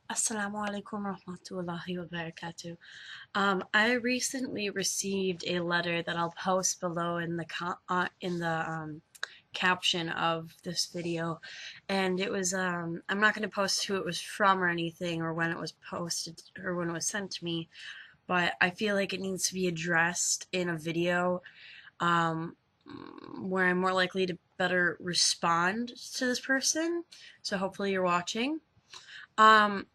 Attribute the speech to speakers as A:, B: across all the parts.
A: Assalamu alaikum rahmatullahi wa barakatuh. I recently received a letter that I'll post below in the caption of this video, and it was I'm not going to post who it was from or anything or when it was posted or when it was sent to me, but I feel like it needs to be addressed in a video um, where I'm more likely to better respond to this person. So hopefully you're watching. Um,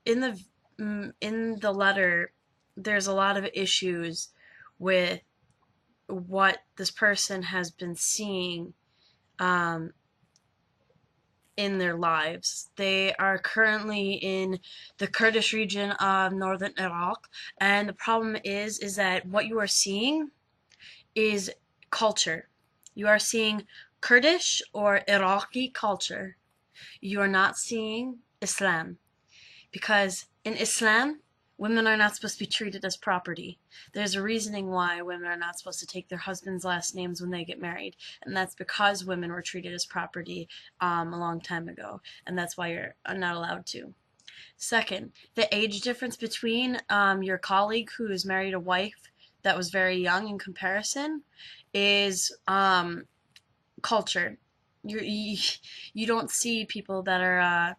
A: in the letter, there's a lot of issues with what this person has been seeing um, in their lives. They are currently in the Kurdish region of northern Iraq, and the problem is that what you are seeing is culture. You are seeing Kurdish or Iraqi culture. You are not seeing Islam. Because in Islam, women are not supposed to be treated as property. There's a reasoning why women are not supposed to take their husband's last names when they get married, and that's because women were treated as property a long time ago, and that's why you're not allowed to. Second, the age difference between your colleague who has married a wife that was very young in comparison is culture. You don't see people that are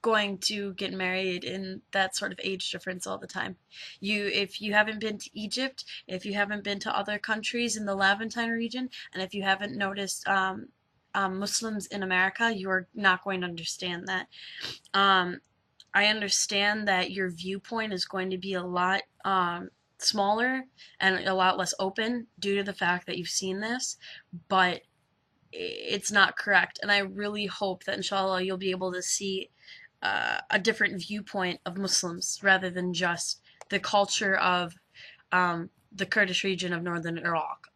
A: going to get married in that sort of age difference all the time. If you haven't been to Egypt, if you haven't been to other countries in the Levantine region, and if you haven't noticed Muslims in America, you are not going to understand that. Um, I understand that your viewpoint is going to be a lot smaller and a lot less open due to the fact that you've seen this, but it's not correct. And I really hope that inshallah you'll be able to see a different viewpoint of Muslims rather than just the culture of the Kurdish region of northern Iraq,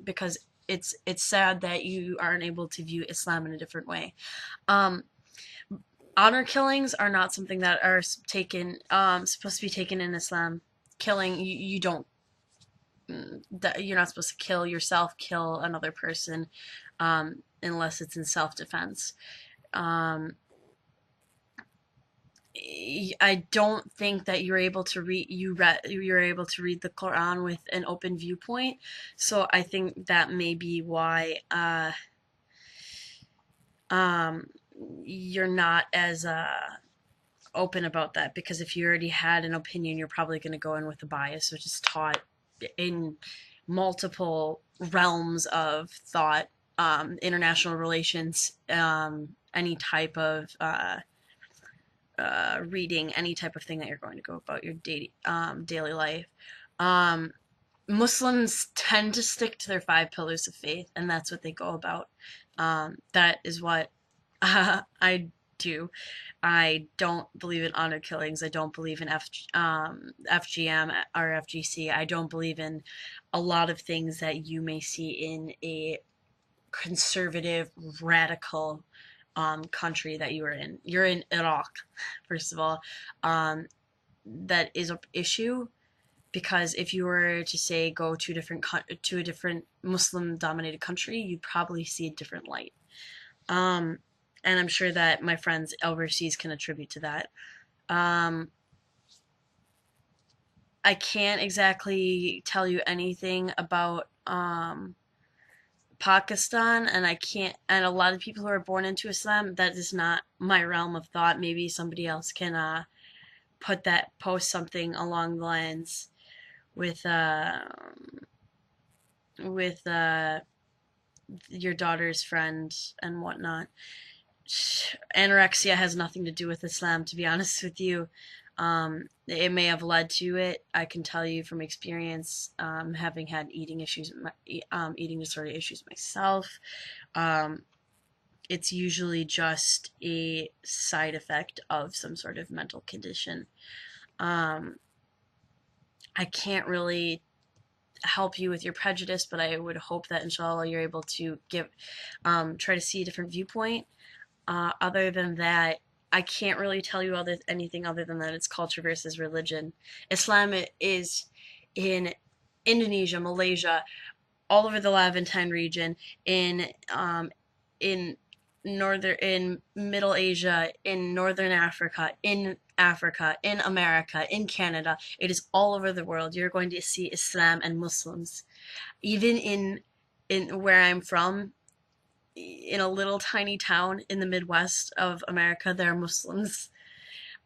A: because it's sad that you aren't able to view Islam in a different way. Um, Honor killings are not something that are taken supposed to be taken in Islam. Killing you don't that you're not supposed to kill yourself, kill another person, unless it's in self-defense. Um, I don't think that you're able to you're able to read the Quran with an open viewpoint. So I think that may be why um, you're not as open about that, because if you already had an opinion, you're probably going to go in with a bias, which is taught in multiple realms of thought, international relations, any type of reading, any type of thing that you're going to go about your daily life. Um, Muslims tend to stick to their five pillars of faith, and that's what they go about. That is what I do. I don't believe in honor killings. I don't believe in FGM or FGC. I don't believe in a lot of things that you may see in a conservative, radical country that you are in. You're in Iraq, first of all. That is an issue, because if you were to say go to a different Muslim dominated country, you'd probably see a different light. Um, and I'm sure that my friends overseas can attribute to that. Um, I can't exactly tell you anything about Pakistan, and I can't, and a lot of people who are born into Islam, that is not my realm of thought. Maybe somebody else can post something along the lines with with your daughter's friend and whatnot. Anorexia has nothing to do with Islam, to be honest with you. It may have led to it. I can tell you from experience, having had eating disorder issues myself. Um, it's usually just a side effect of some sort of mental condition. Um, I can't really help you with your prejudice, but I would hope that inshallah you're able to try to see a different viewpoint. Other than that, I can't really tell you anything other than that it's culture versus religion. Islam is in Indonesia, Malaysia, all over the Levantine region, in in Middle Asia, in Northern Africa, in America, in Canada. It is all over the world. You're going to see Islam and Muslims. Even in where I'm from, in a little tiny town in the Midwest of America, there are Muslims.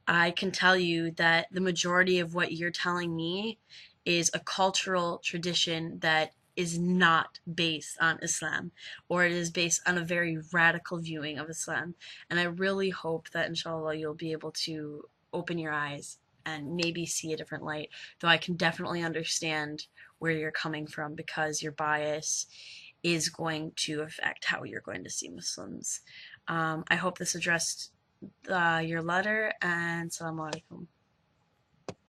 A: I can tell you that the majority of what you're telling me is a cultural tradition that is not based on Islam, or it is based on a very radical viewing of Islam. And I really hope that, inshallah, you'll be able to open your eyes and maybe see a different light. Though I can definitely understand where you're coming from because your bias is going to affect how you're going to see Muslims. I hope this addressed your letter, and Assalamu alaikum.